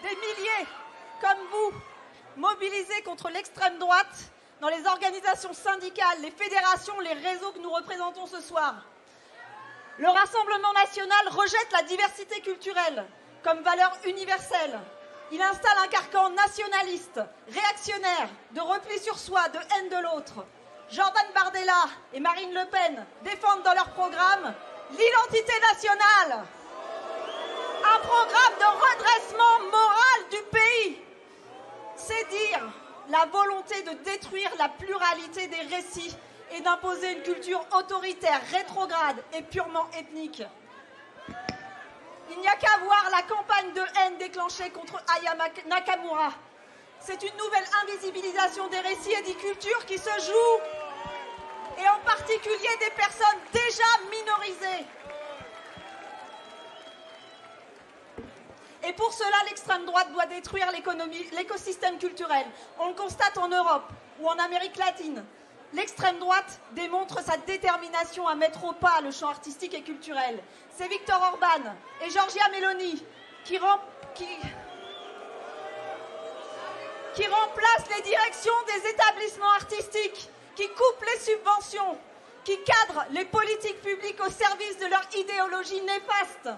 des milliers comme vous, mobilisés contre l'extrême droite dans les organisations syndicales, les fédérations, les réseaux que nous représentons ce soir. Le Rassemblement national rejette la diversité culturelle comme valeur universelle. Il installe un carcan nationaliste, réactionnaire, de repli sur soi, de haine de l'autre. Jordan Bardella et Marine Le Pen défendent dans leur programme l'identité nationale. Un programme de redressement moral du pays. C'est dire la volonté de détruire la pluralité des récits et d'imposer une culture autoritaire, rétrograde et purement ethnique. Il n'y a qu'à voir la campagne de haine déclenchée contre Aya Nakamura. C'est une nouvelle invisibilisation des récits et des cultures qui se joue, et en particulier des personnes déjà minorisées. Et pour cela, l'extrême droite doit détruire l'écosystème culturel. On le constate en Europe ou en Amérique latine. L'extrême droite démontre sa détermination à mettre au pas le champ artistique et culturel. C'est Viktor Orban et Giorgia Meloni qui remplacent les directions des établissements artistiques, qui coupent les subventions, qui cadrent les politiques publiques au service de leur idéologie néfaste.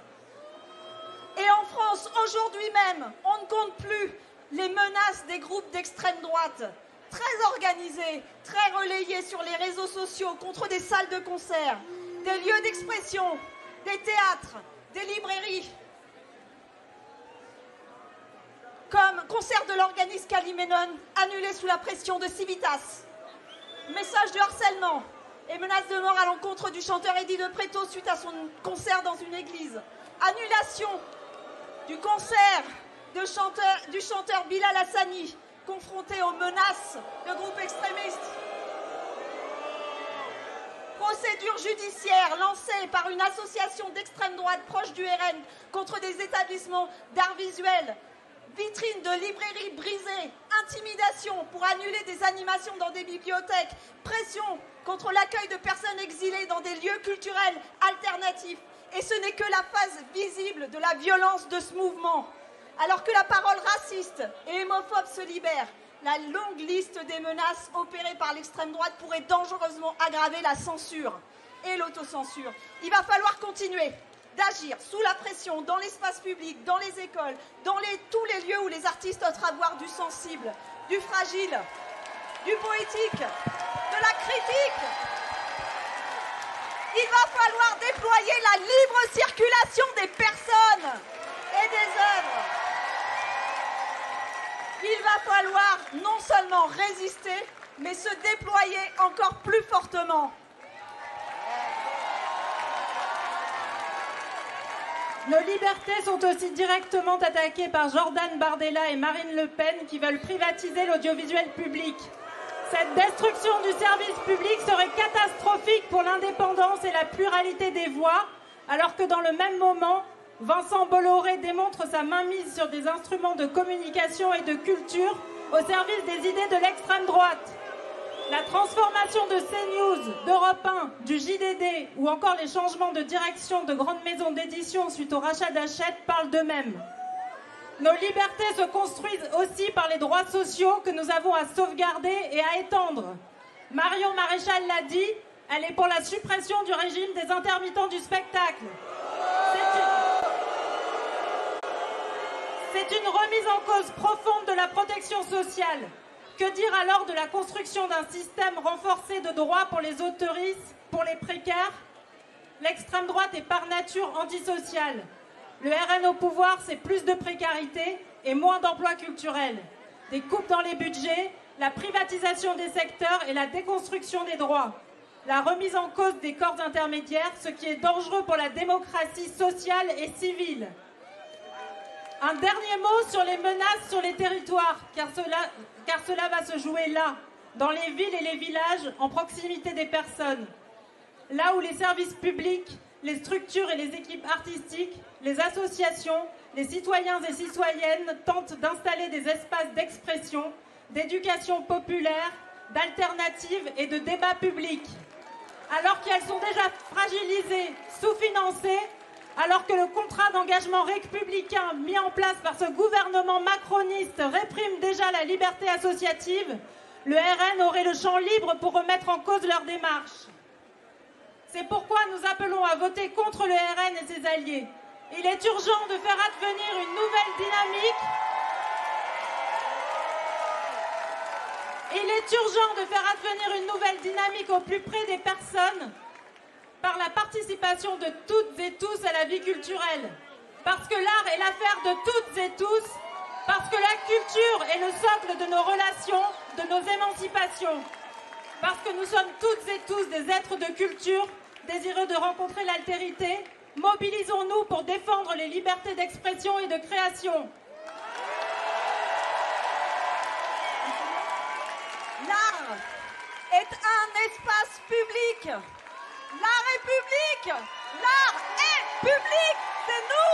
Et en France, aujourd'hui même, on ne compte plus les menaces des groupes d'extrême droite, très organisés, très relayés sur les réseaux sociaux contre des salles de concert, des lieux d'expression, des théâtres, des librairies. Comme concert de l'organisme Calimenon, annulé sous la pression de Civitas. Message de harcèlement et menace de mort à l'encontre du chanteur Eddie De Pretto suite à son concert dans une église. Annulation du concert du chanteur Bilal Hassani, confronté aux menaces de groupes extrémistes. Procédure judiciaire lancée par une association d'extrême droite proche du RN contre des établissements d'art visuel. Vitrines de librairies brisées, intimidation pour annuler des animations dans des bibliothèques, pression contre l'accueil de personnes exilées dans des lieux culturels alternatifs. Et ce n'est que la phase visible de la violence de ce mouvement. Alors que la parole raciste et hémophobe se libère, la longue liste des menaces opérées par l'extrême droite pourrait dangereusement aggraver la censure et l'autocensure. Il va falloir continuer d'agir sous la pression, dans l'espace public, dans les écoles, dans tous les lieux où les artistes osent avoir du sensible, du fragile, du poétique, de la critique. Il va falloir déployer la libre circulation des personnes et des œuvres. Il va falloir non seulement résister, mais se déployer encore plus fortement. Nos libertés sont aussi directement attaquées par Jordan Bardella et Marine Le Pen qui veulent privatiser l'audiovisuel public. Cette destruction du service public serait catastrophique pour l'indépendance et la pluralité des voix, alors que dans le même moment, Vincent Bolloré démontre sa mainmise sur des instruments de communication et de culture au service des idées de l'extrême droite. La transformation de CNews, d'Europe 1, du JDD ou encore les changements de direction de grandes maisons d'édition suite au rachat d'Hachette parlent d'eux-mêmes. Nos libertés se construisent aussi par les droits sociaux que nous avons à sauvegarder et à étendre. Marion Maréchal l'a dit, elle est pour la suppression du régime des intermittents du spectacle. C'est une remise en cause profonde de la protection sociale. Que dire alors de la construction d'un système renforcé de droits pour les auteuristes, pour les précaires? L'extrême droite est par nature antisociale. Le RN au pouvoir, c'est plus de précarité et moins d'emplois culturels. Des coupes dans les budgets, la privatisation des secteurs et la déconstruction des droits. La remise en cause des corps intermédiaires, ce qui est dangereux pour la démocratie sociale et civile. Un dernier mot sur les menaces sur les territoires, car cela va se jouer là, dans les villes et les villages, en proximité des personnes. Là où les services publics, les structures et les équipes artistiques, les associations, les citoyens et citoyennes tentent d'installer des espaces d'expression, d'éducation populaire, d'alternatives et de débat public. Alors qu'elles sont déjà fragilisées, sous-financées, Alors que le contrat d'engagement républicain mis en place par ce gouvernement macroniste réprime déjà la liberté associative, le RN aurait le champ libre pour remettre en cause leur démarche. C'est pourquoi nous appelons à voter contre le RN et ses alliés. Il est urgent de faire advenir une nouvelle dynamique. Il est urgent de faire advenir une nouvelle dynamique au plus près des personnes par la participation de toutes et tous à la vie culturelle. Parce que l'art est l'affaire de toutes et tous, parce que la culture est le socle de nos relations, de nos émancipations, parce que nous sommes toutes et tous des êtres de culture, désireux de rencontrer l'altérité. Mobilisons-nous pour défendre les libertés d'expression et de création. L'art est un espace public. La République, l'art est public, c'est nous.